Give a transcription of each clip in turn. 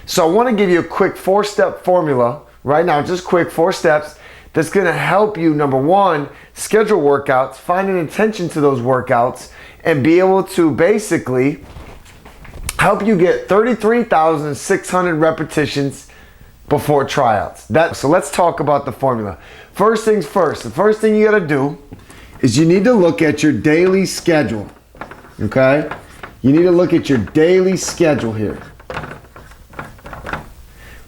So I want to give you a quick 4-step formula right now, just quick 4 steps that's going to help you, number one, schedule workouts, find an intention to those workouts, and be able to basically help you get 33,600 repetitions before tryouts. So let's talk about the formula. First things first, the first thing you got to do is you need to look at your daily schedule, okay? You need to look at your daily schedule here.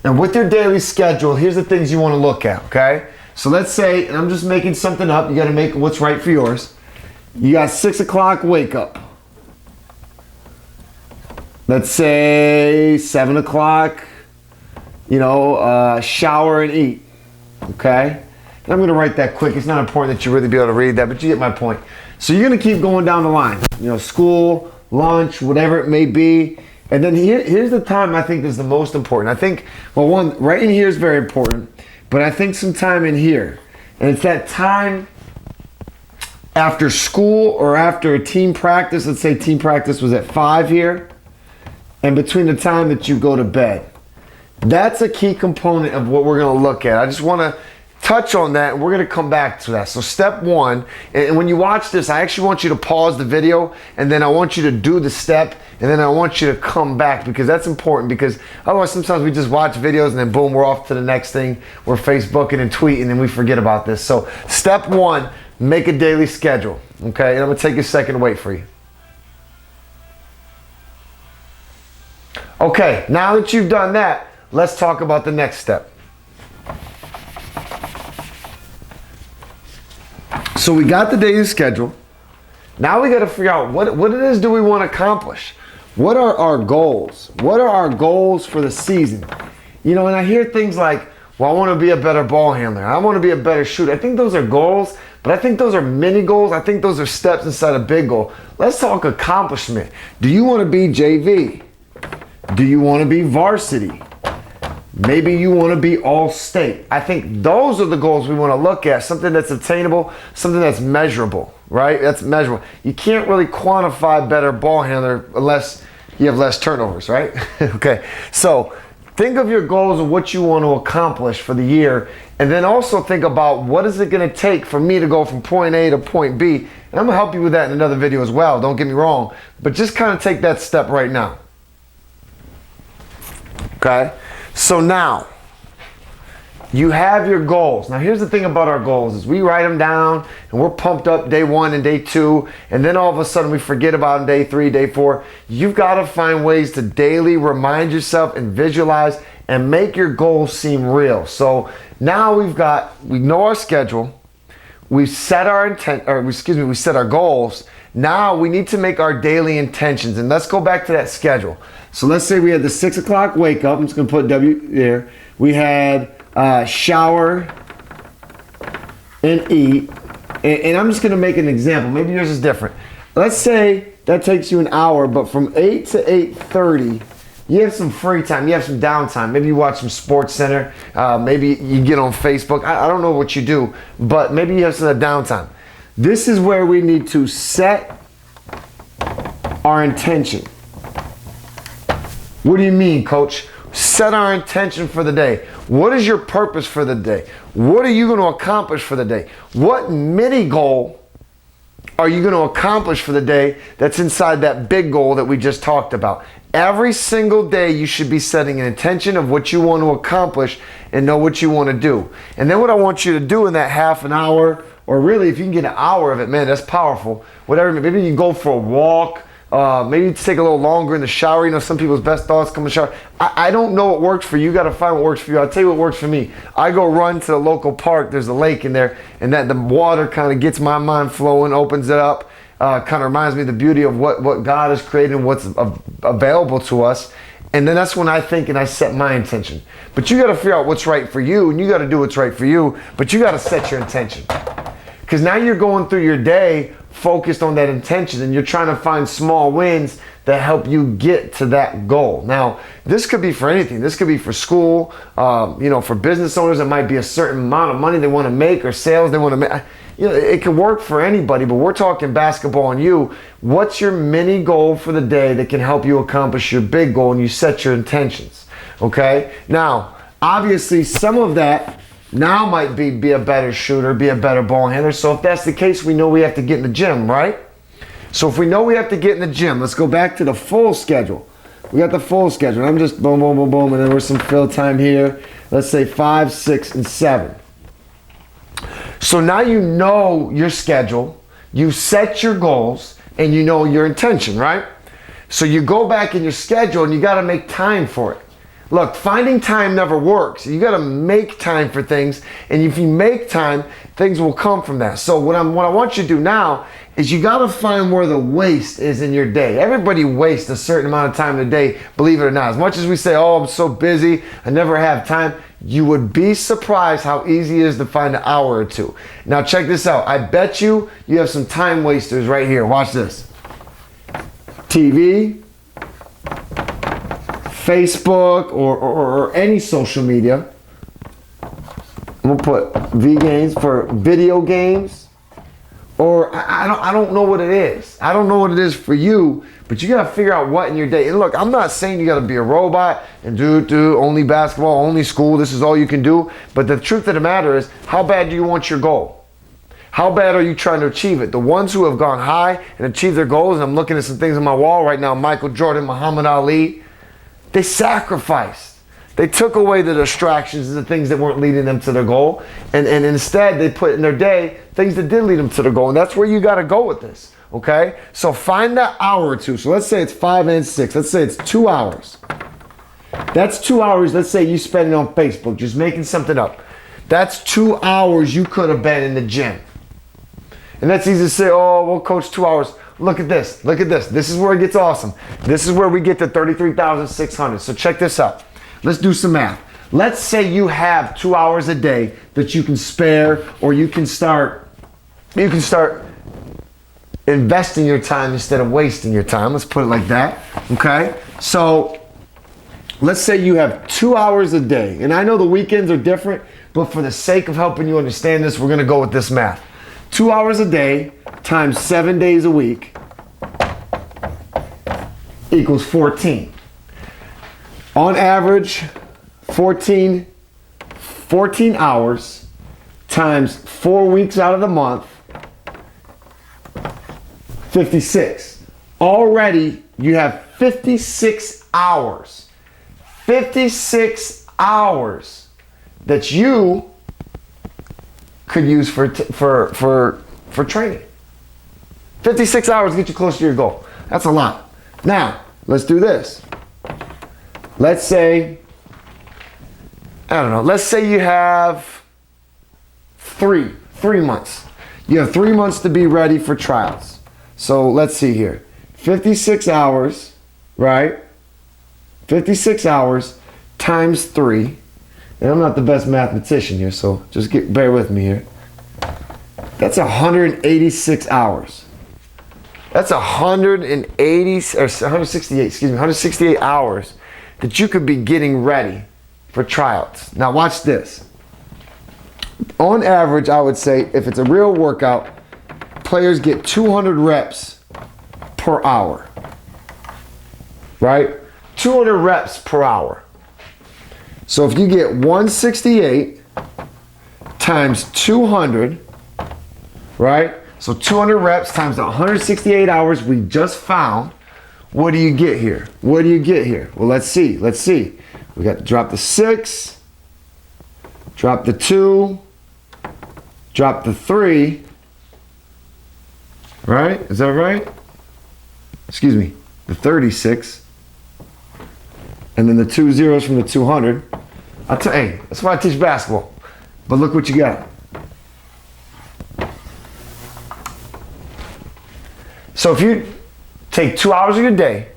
And with your daily schedule, here's the things you want to look at, okay? So let's say, and I'm just making something up, you got to make what's right for yours. You got 6 o'clock wake up. Let's say 7 o'clock, shower and eat, okay? And I'm going to write that quick. It's not important that you really be able to read that, but you get my point. So you're going to keep going down the line, school, lunch, whatever it may be. And then here's the time I think is the most important. I think, well, one, right in here is very important, but I think some time in here. And it's that time after school or after a team practice. Let's say team practice was at 5 here, and between the time that you go to bed. That's a key component of what we're going to look at. I just want to touch on that, and we're going to come back to that. So step one, and when you watch this, I actually want you to pause the video, and then I want you to do the step, and then I want you to come back, because that's important, because otherwise sometimes we just watch videos and then boom, we're off to the next thing. We're Facebooking and tweeting and we forget about this. So step one, make a daily schedule, okay? And I'm going to take a second to wait for you. Okay, now that you've done that, let's talk about the next step. So we got the daily schedule. Now we got to figure out what it is do we want to accomplish. What are our goals? What are our goals for the season? And I hear things like, well, I want to be a better ball handler. I want to be a better shooter. I think those are goals, but I think those are mini goals. I think those are steps inside a big goal. Let's talk accomplishment. Do you want to be JV? Do you want to be varsity? Maybe you want to be all-state. I think those are the goals we want to look at. Something that's attainable, something that's measurable, right? That's measurable. You can't really quantify better ball handler unless you have less turnovers, right? Okay, so think of your goals and what you want to accomplish for the year, and then also think about what is it going to take for me to go from point A to point B. And I'm going to help you with that in another video as well, don't get me wrong, but just kind of take that step right now. Okay? So now, you have your goals. Now here's the thing about our goals is we write them down and we're pumped up day 1 and day 2, and then all of a sudden we forget about them day 3, day 4. You've got to find ways to daily remind yourself and visualize and make your goals seem real. So now we know our schedule, we set our we set our goals. Now we need to make our daily intentions, and let's go back to that schedule. So let's say we had the 6 o'clock wake up. I'm just going to put W there. We had shower and eat. And I'm just going to make an example. Maybe yours is different. Let's say that takes you an hour, but from 8 to 8:30, you have some free time. You have some downtime. Maybe you watch some Sports Center. Maybe you get on Facebook. I don't know what you do, but maybe you have some downtime. This is where we need to set our intention. What do you mean, coach? Set our intention for the day. What is your purpose for the day? What are you going to accomplish for the day? What mini goal are you going to accomplish for the day that's inside that big goal that we just talked about? Every single day you should be setting an intention of what you want to accomplish and know what you want to do. And then what I want you to do in that half an hour, or really if you can get an hour of it, man, that's powerful. Whatever, maybe you can go for a walk. Maybe take a little longer in the shower. Some people's best thoughts come in the shower. I don't know what works for you. You got to find what works for you. I'll tell you what works for me. I go run to the local park. There's a lake in there, and that the water kind of gets my mind flowing, opens it up, kind of reminds me of the beauty of what God has created and what's available to us. And then that's when I think and I set my intention. But you got to figure out what's right for you, and you got to do what's right for you, but you got to set your intention. Because now you're going through your day focused on that intention, and you're trying to find small wins that help you get to that goal. Now, this could be for anything. This could be for school, for business owners, it might be a certain amount of money they want to make, or sales they want to make. It can work for anybody, but we're talking basketball and you. What's your mini goal for the day that can help you accomplish your big goal, and you set your intentions? Okay? Now, obviously, some of that now might be a better shooter, be a better ball handler. So if that's the case, we know we have to get in the gym, right? So if we know we have to get in the gym, let's go back to the full schedule. We got the full schedule. I'm just boom, boom, boom, boom, and then there's some fill time here. Let's say 5, 6, and 7. So now you know your schedule, you set your goals, and you know your intention, right? So you go back in your schedule and you got to make time for it. Look, finding time never works. You got to make time for things, and if you make time, things will come from that. So what I want you to do now is you got to find where the waste is in your day. Everybody wastes a certain amount of time in a day, believe it or not. As much as we say, oh, I'm so busy, I never have time, you would be surprised how easy it is to find an hour or two. Now check this out. I bet you have some time wasters right here. Watch this. TV, Facebook, or any social media. I'm gonna put V games for video games, or I don't know what it is. I don't know what it is for you, but you gotta figure out what in your day. And look, I'm not saying you gotta be a robot and do only basketball, only school. This is all you can do. But the truth of the matter is, how bad do you want your goal? How bad are you trying to achieve it? The ones who have gone high and achieved their goals, and I'm looking at some things on my wall right now, Michael Jordan, Muhammad Ali, they sacrificed. They took away the distractions and the things that weren't leading them to their goal, and instead they put in their day things that did lead them to their goal, and that's where you got to go with this, okay? So find that hour or two. So let's say it's 5 and 6. Let's say it's 2 hours. That's 2 hours. Let's say you spend it on Facebook, just making something up. That's 2 hours you could have been in the gym. And that's easy to say, oh, well, coach, 2 hours. Look at this. Look at this. This is where it gets awesome. This is where we get to 33,600. So check this out. Let's do some math. Let's say you have 2 hours a day that you can spare, or you can start investing your time instead of wasting your time. Let's put it like that. Okay? So let's say you have 2 hours a day. And I know the weekends are different, but for the sake of helping you understand this, we're going to go with this math. 2 hours a day times 7 days a week equals 14. On average, 14 hours times 4 weeks out of the month, 56. Already you have 56 hours. 56 hours that you could use for training. 56 hours to get you close to your goal. That's a lot. Now, let's do this. Let's say, I don't know, let's say you have three months. You have 3 months to be ready for trials. So let's see here. 56 hours, right? 56 hours times 3. And I'm not the best mathematician here, so just bear with me here. That's 186 hours. That's 168 hours that you could be getting ready for tryouts. Now watch this. On average, I would say if it's a real workout, players get 200 reps per hour. Right? 200 reps per hour. So if you get 168 times 200, right? So 200 reps times the 168 hours we just found, what do you get here? What do you get here? Well, let's see. Let's see. We got to drop the 6, drop the 2, drop the 3, right? Is that right? Excuse me, the 36. And then the 2 zeros from the 200. Hey, that's why I teach basketball. But look what you got. So if you take 2 hours of your day,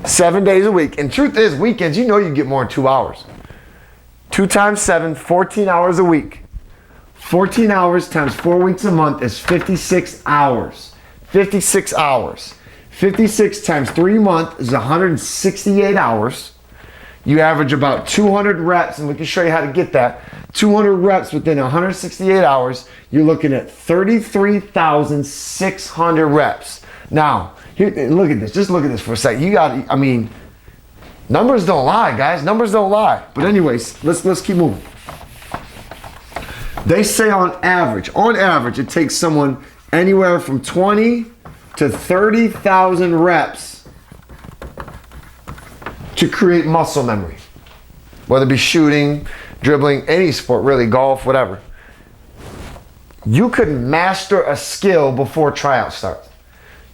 7 days a week, and truth is, weekends, you know you get more than 2 hours. 2 times 7, 14 hours a week. 14 hours times 4 weeks a month is 56 hours. 56 hours. 56 times 3 months is 168 hours. You average about 200 reps, and we can show you how to get that. 200 reps within 168 hours, you're looking at 33,600 reps. Now, here, look at this. Just look at this for a second. Numbers don't lie, guys. Numbers don't lie. But anyways, let's keep moving. They say on average, it takes someone anywhere from 20 to 30,000 reps to create muscle memory. Whether it be shooting, dribbling, any sport really, golf, whatever. You could master a skill before tryout starts.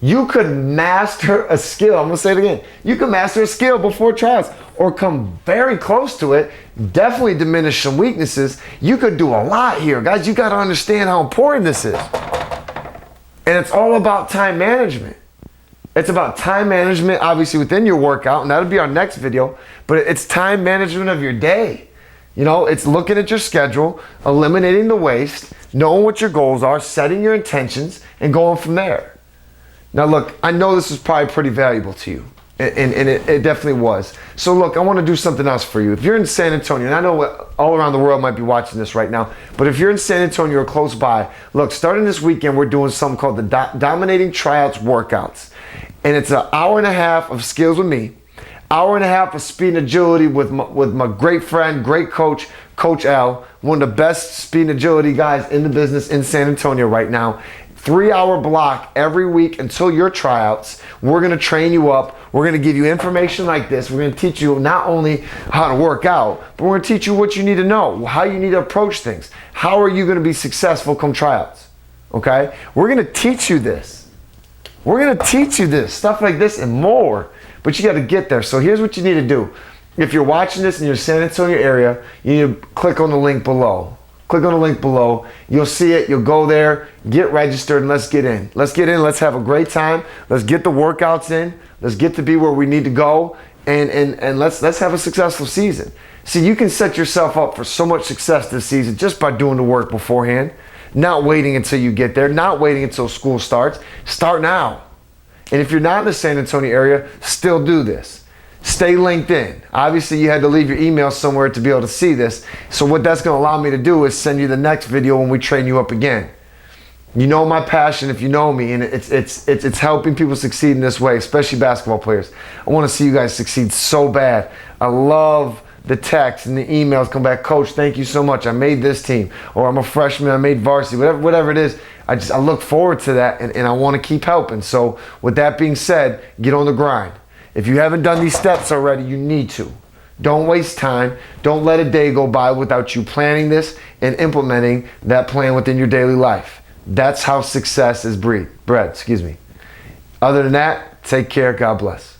You could master a skill. I'm gonna say it again. You could master a skill before tryouts or come very close to it, definitely diminish some weaknesses. You could do a lot here. Guys, you gotta understand how important this is. And it's all about time management. It's about time management, obviously within your workout, and that'll be our next video, but it's time management of your day. You know, it's looking at your schedule, eliminating the waste, knowing what your goals are, setting your intentions, and going from there. Now look, I know this is probably pretty valuable to you, and it definitely was. So look, I want to do something else for you. If you're in San Antonio, and I know all around the world might be watching this right now, but if you're in San Antonio or close by, look, starting this weekend, we're doing something called the Dominating Tryouts Workouts. And it's an hour and a half of skills with me, hour and a half of speed and agility with my great friend, great coach, Coach Al, one of the best speed and agility guys in the business in San Antonio right now. 3-hour block every week until your tryouts. We're gonna train you up. We're gonna give you information like this. We're gonna teach you not only how to work out, but we're gonna teach you what you need to know, how you need to approach things. How are you gonna be successful come tryouts, okay? We're gonna teach you this. We're gonna teach you this, stuff like this and more, but you gotta get there. So here's what you need to do. If you're watching this in your San Antonio area, you need to click on the link below. Click on the link below. You'll see it. You'll go there, get registered, and let's get in. Let's get in. Let's have a great time. Let's get the workouts in. Let's get to be where we need to go, and let's have a successful season. See, you can set yourself up for so much success this season just by doing the work beforehand, not waiting until you get there, not waiting until school starts. Start now. And if you're not in the San Antonio area, still do this. Stay linked in. Obviously, you had to leave your email somewhere to be able to see this. So what that's going to allow me to do is send you the next video when we train you up again. You know my passion if you know me, and it's helping people succeed in this way, especially basketball players. I want to see you guys succeed so bad. I love the texts and the emails come back, Coach, thank you so much. I made this team, or I'm a freshman, I made varsity, whatever it is. I look forward to that, and I want to keep helping. So with that being said, get on the grind. If you haven't done these steps already, you need to. Don't waste time. Don't let a day go by without you planning this and implementing that plan within your daily life. That's how success is bred. Other than that, take care. God bless.